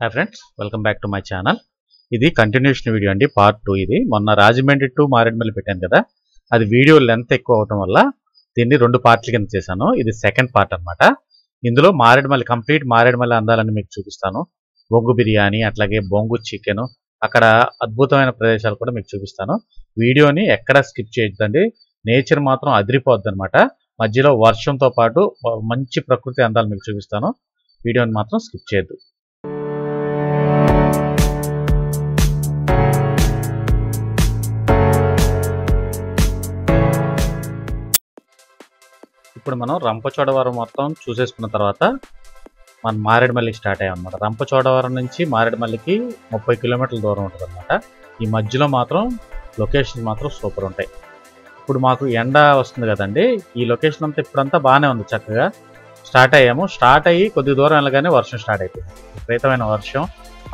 Hi friends, welcome back to my channel. ఇది continuation video అండి, part 2. ఇది మొన్న రాజమండ్రి టు మారేడుమల్లి పెట్టాను కదా, అది వీడియో లెంత్ ఎక్కువ అవడం వల్ల దీన్ని 2 పార్ట్ల కింద చేశాను. ఇది సెకండ్ పార్ట్ అనమాట. ఇందులో మారేడుమల్లి కంప్లీట్ మారేడుమల్లి అందాలని మీకు చూపిస్తాను. బొంగు బిర్యానీ, అట్లాగే బొంగు చికెన్, అక్కడ అద్భుతమైన ప్రదేశాలు కూడా మీకు చూపిస్తాను. వీడియోని ఎక్కడ స్కిప్ చేయొద్దండి. నేచర్ మాత్రం అదిరిపోద్ది అనమాట. మధ్యలో వర్షంతో పాటు మంచి ప్రకృతి అందాలు మీకు చూపిస్తాను. వీడియోని మాత్రం స్కిప్ చేయొద్దు. ఇప్పుడు మనం రంపచోడవరం మొత్తం చూసేసుకున్న తర్వాత మనం మారేడుమల్లి స్టార్ట్ అయ్యాం అనమాట. రంపచోడవరం నుంచి మారేడుమల్లికి 30 కిలోమీటర్ల దూరం ఉంటుంది అనమాట. ఈ మధ్యలో మాత్రం లొకేషన్స్ మాత్రం సూపర్ ఉంటాయి. ఇప్పుడు మాకు ఎండ వస్తుంది కదండి, ఈ లొకేషన్ అంతా ఇప్పుడంతా బాగానే ఉంది. చక్కగా స్టార్ట్ అయ్యాము. స్టార్ట్ అయ్యి కొద్ది దూరం వెళ్ళగానే వర్షం స్టార్ట్ అయిపోయింది. విపరీతమైన వర్షం.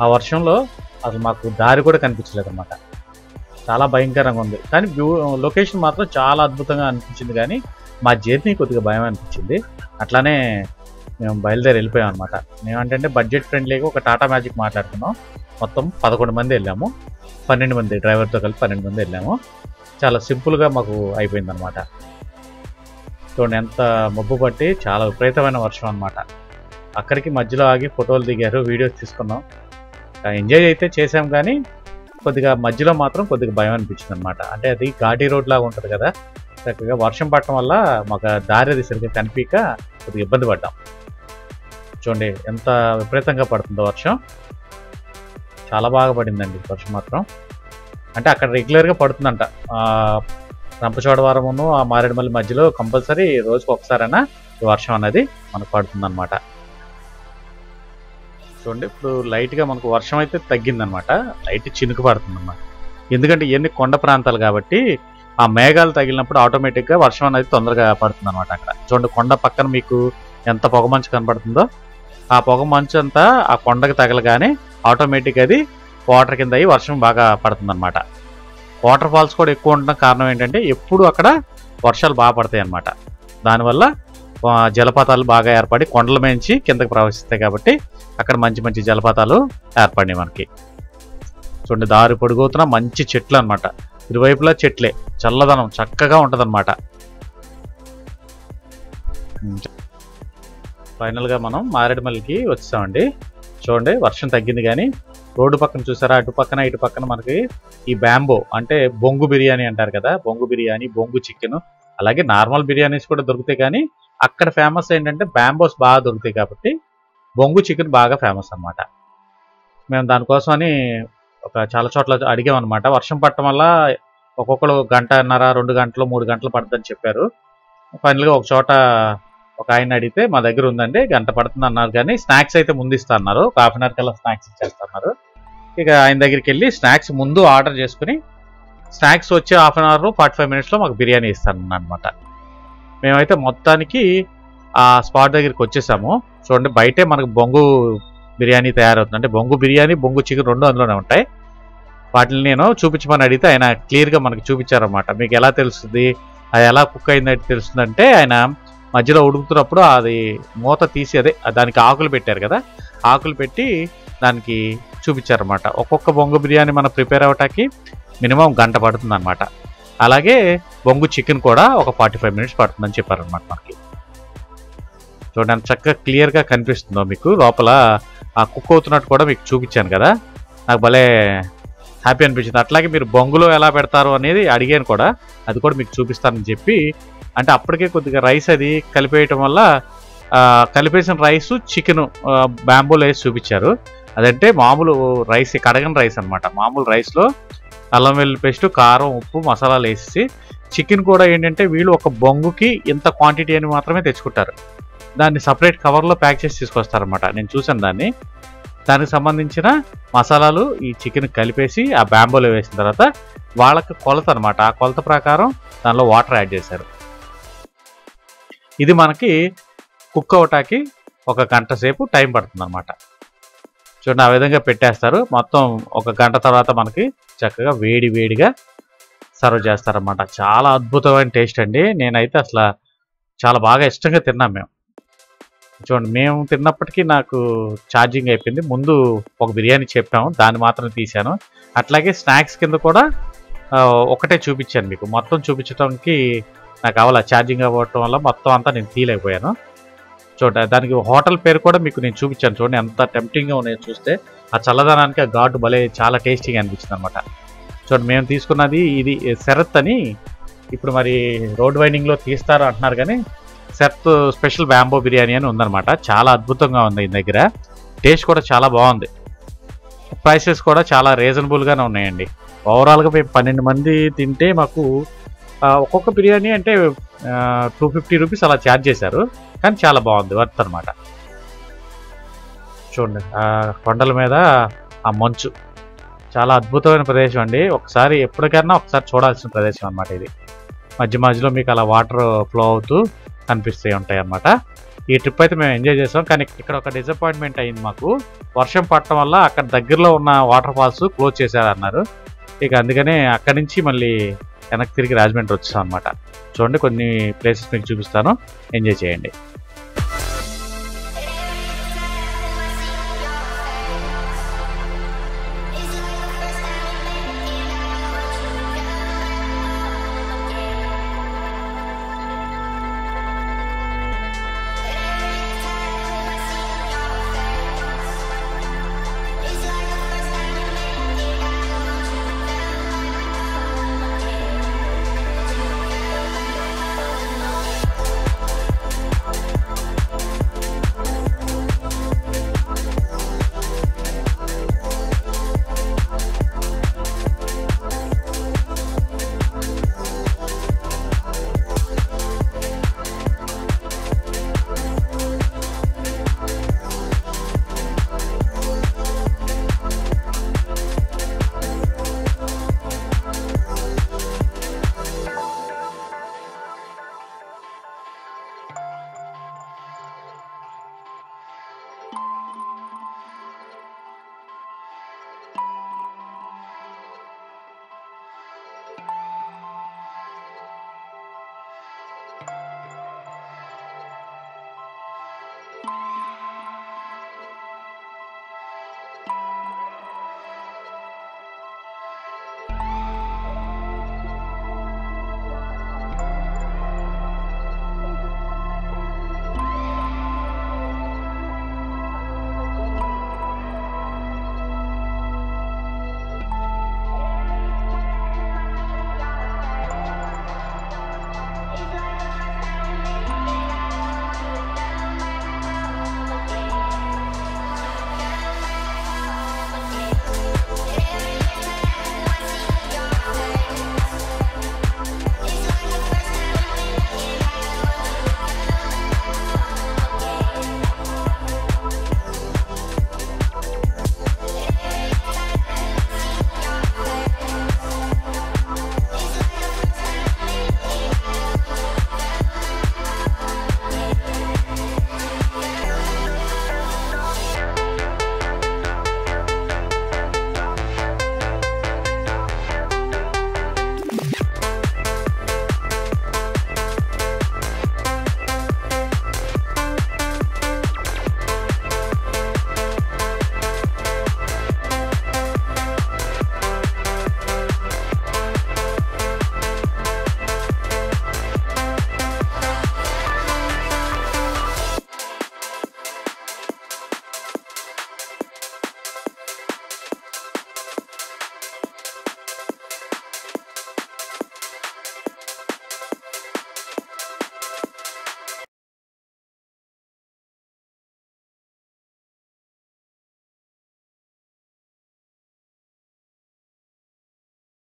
ఆ వర్షంలో అసలు మాకు దారి కూడా కనిపించలేదు అనమాట. చాలా భయంకరంగా ఉంది. కానీ లొకేషన్ మాత్రం చాలా అద్భుతంగా అనిపించింది. కానీ మా జర్నీ కొద్దిగా భయం అనిపించింది. అట్లానే మేము బయలుదేరి వెళ్ళిపోయాం అనమాట. మేమంటే బడ్జెట్ ఫ్రెండ్లీగా ఒక టాటా మ్యాజిక్ మాట్లాడుకున్నాం. మొత్తం 11 మంది వెళ్ళాము. 12 మంది డ్రైవర్తో కలిపి 12 మంది వెళ్ళాము. చాలా సింపుల్గా మాకు అయిపోయింది అనమాట. చూడండి ఎంత మబ్బు పట్టి చాలా విపరీతమైన వర్షం అనమాట. అక్కడికి మధ్యలో ఆగి ఫోటోలు దిగారు, వీడియోస్ తీసుకున్నాం. ఎంజాయ్ అయితే చేసాం, కానీ కొద్దిగా మధ్యలో మాత్రం కొద్దిగా భయం అనిపించింది అనమాట. అంటే అది ఘాటీ రోడ్ లాగా ఉంటుంది కదా, చక్కగా వర్షం పడటం వల్ల మాకు దారి అది సరిగ్గా కనిపించక కొద్దిగా ఇబ్బంది పడ్డాం. చూడండి ఎంత విపరీతంగా పడుతుందో వర్షం. చాలా బాగా పడిందండి వర్షం మాత్రం. అంటే అక్కడ రెగ్యులర్గా పడుతుందంట. రంపచోడవరమును ఆ మారేడుమల్లి మధ్యలో కంపల్సరీ రోజుకు ఒకసారైనా ఈ వర్షం అనేది మనకు పడుతుందన్నమాట. చూడండి ఇప్పుడు లైట్గా మనకు వర్షం అయితే తగ్గిందనమాట. లైట్ చినుకు పడుతుందన్నమాట. ఎందుకంటే ఇవన్నీ కొండ ప్రాంతాలు కాబట్టి ఆ మేఘాలు తగిలినప్పుడు ఆటోమేటిక్గా వర్షం అనేది తొందరగా పడుతుంది అనమాట. అక్కడ చూడండి కొండ పక్కన మీకు ఎంత పొగమంచు కనపడుతుందో, ఆ పొగమంచు అంతా ఆ కొండకి తగలగానే ఆటోమేటిక్గా అది వాటర్ కింద అయ్యి వర్షం బాగా పడుతుంది అనమాట. వాటర్ ఫాల్స్ కూడా ఎక్కువ ఉండడం కారణం ఏంటంటే ఎప్పుడు అక్కడ వర్షాలు బాగా పడతాయి అన్నమాట. దానివల్ల జలపాతాలు బాగా ఏర్పడి కొండల మేంచి కిందకి ప్రవహిస్తాయి కాబట్టి అక్కడ మంచి మంచి జలపాతాలు ఏర్పడినాయి మనకి. చూడండి దారి పొడుగుతున్న మంచి చెట్లు అనమాట. ఇరువైపులా చెట్లే, చల్లదనం చక్కగా ఉంటుంది అనమాట. ఫైనల్గా మనం మారేడుమల్లికి వచ్చామండి. చూడండి వర్షం తగ్గింది, కానీ రోడ్డు పక్కన చూసారా, అటు పక్కన ఇటు పక్కన మనకి ఈ బ్యాంబో అంటే బొంగు బిర్యానీ అంటారు కదా, బొంగు బిర్యానీ, బొంగు చికెన్, అలాగే నార్మల్ బిర్యానీస్ కూడా దొరుకుతాయి. కానీ అక్కడ ఫేమస్ ఏంటంటే బ్యాంబోస్ బాగా దొరుకుతాయి కాబట్టి బొంగు చికెన్ బాగా ఫేమస్ అనమాట. మేము దానికోసమని చాలా చోట్ల అడిగామన్నమాట. వర్షం పడటం వల్ల ఒక్కొక్కరు 1.5, 2 గంటలు, 3 గంటలు పడుతుందని చెప్పారు. ఫైనల్గా ఒక చోట ఒక ఆయన అడిగితే మా దగ్గర ఉందండి, గంట పడుతుంది అన్నారు. కానీ స్నాక్స్ అయితే ముందు ఇస్తా అన్నారు. ఒక ½ అవర్ కల్లా స్నాక్స్ ఇచ్చేస్తున్నారు. ఇక ఆయన దగ్గరికి వెళ్ళి స్నాక్స్ ముందు ఆర్డర్ చేసుకుని స్నాక్స్ వచ్చే ½ అవర్ 45 మినిట్స్లో మాకు బిర్యానీ ఇస్తాను అనమాట. మేమైతే మొత్తానికి ఆ స్పాట్ దగ్గరికి వచ్చేసాము. చూడండి బయటే మనకు బొంగు బిర్యానీ తయారవుతుంది. అంటే బొంగు బిర్యానీ, బొంగు చికెన్ 2 అందులోనే ఉంటాయి. వాటిని నేను చూపించమని అడిగితే ఆయన క్లియర్గా మనకి చూపించారన్నమాట. మీకు ఎలా తెలుస్తుంది, అది ఎలా కుక్ అయిందని తెలుస్తుందంటే ఆయన మధ్యలో ఉడుకుతున్నప్పుడు అది మూత తీసి, అదే దానికి ఆకులు పెట్టారు కదా, ఆకులు పెట్టి దానికి చూపించారన్నమాట. ఒక్కొక్క బొంగు బిర్యానీ మనం ప్రిపేర్ అవ్వటానికి మినిమం గంట పడుతుంది అనమాట. అలాగే బొంగు చికెన్ కూడా ఒక 45 మినిట్స్ పడుతుందని చెప్పారనమాట మనకి. చూడండి చక్కగా క్లియర్గా కనిపిస్తుందో మీకు. లోపల ఆ కుక్ అవుతున్నట్టు కూడా మీకు చూపించాను కదా, నాకు భలే హ్యాపీ అనిపించింది. అట్లాగే మీరు బొంగులో ఎలా పెడతారు అనేది అడిగాను కూడా, అది కూడా మీకు చూపిస్తానని చెప్పి, అంటే అప్పటికే కొద్దిగా రైస్ అది కలిపేయటం వల్ల కలిపేసిన రైసు చికెన్ బ్యాంబూలో వేసి చూపించారు. అదంటే మామూలు రైస్, కడగని రైస్ అనమాట. మామూలు రైస్లో అల్లం వెల్లుల్లి పేస్ట్, కారం, ఉప్పు, మసాలాలు వేసి, చికెన్ కూడా ఏంటంటే వీళ్ళు ఒక బొంగుకి ఇంత క్వాంటిటీ అని మాత్రమే తెచ్చుకుంటారు. దాన్ని సపరేట్ కవర్లో ప్యాక్ చేసి తీసుకొస్తారనమాట. నేను చూసాను దాన్ని. దానికి సంబంధించిన మసాలాలు ఈ చికెన్ కలిపేసి ఆ బ్యాంబోలో వేసిన తర్వాత వాళ్ళకి కొలత అనమాట. ఆ కొలత ప్రకారం దానిలో వాటర్ యాడ్ చేశారు. ఇది మనకి కుక్ అవటానికి ఒక గంట సేపు టైం పడుతుంది అనమాట. చూడండి ఆ విధంగా పెట్టేస్తారు. మొత్తం ఒక గంట తర్వాత మనకి చక్కగా వేడి వేడిగా సర్వ్ చేస్తారన్నమాట. చాలా అద్భుతమైన టేస్ట్ అండి. నేనైతే అసలు చాలా బాగా ఇష్టంగా తిన్నాం మేము. చూడండి మేము తిన్నప్పటికీ నాకు ఛార్జింగ్ అయిపోయింది. ముందు ఒక బిర్యానీ చెప్పాము, దాన్ని మాత్రం తీశాను. అట్లాగే స్నాక్స్ కింద కూడా ఒకటే చూపించాను మీకు. మొత్తం చూపించడానికి నాకు అవ్వాల, ఛార్జింగ్ అవ్వటం వల్ల మొత్తం అంతా నేను తీయలేకపోయాను. చూడండి దానికి హోటల్ పేరు కూడా మీకు నేను చూపించాను. చూడండి ఎంత టెంప్టింగ్గా ఉన్నాయో చూస్తే. ఆ చల్లదనానికి ఆ ఘాటు భలే చాలా టేస్టీగా అనిపించింది అనమాట. చూడండి మేము తీసుకున్నది ఇది శరత్ అని. ఇప్పుడు మరి రోడ్ వైండింగ్లో తీస్తారు అంటున్నారు, కానీ శరత్ స్పెషల్ బ్యాంబో బిర్యానీ అని ఉందన్నమాట. చాలా అద్భుతంగా ఉంది ఈ దగ్గర. టేస్ట్ కూడా చాలా బాగుంది. ప్రైసెస్ కూడా చాలా రీజనబుల్గానే ఉన్నాయండి. ఓవరాల్గా మేము 12 మంది తింటే మాకు ఒక్కొక్క బిర్యానీ అంటే 250 రూపీస్ అలా ఛార్జ్ చేశారు. కానీ చాలా బాగుంది, వర్త్ అనమాట. చూడండి ఆ కొండల మీద ఆ మంచు, చాలా అద్భుతమైన ప్రదేశం అండి. ఒకసారి ఎప్పటికైనా ఒకసారి చూడాల్సిన ప్రదేశం అనమాట ఇది. మధ్య మధ్యలో మీకు అలా వాటర్ ఫ్లో అవుతూ కనిపిస్తూ ఉంటాయి అన్నమాట. ఈ ట్రిప్ అయితే మేము ఎంజాయ్ చేసాం. కానీ ఇక్కడ ఒక డిసప్పాయింట్మెంట్ అయింది మాకు. వర్షం పడటం వల్ల అక్కడ దగ్గరలో ఉన్న వాటర్ ఫాల్స్ క్లోజ్ చేశారన్నారు. ఇక అందుకనే అక్కడి నుంచి మళ్ళీ వెనక్కి తిరిగి రాజమండ్రి వచ్చాం అనమాట. చూడండి కొన్ని ప్లేసెస్ మీకు చూపిస్తాను, ఎంజాయ్ చేయండి.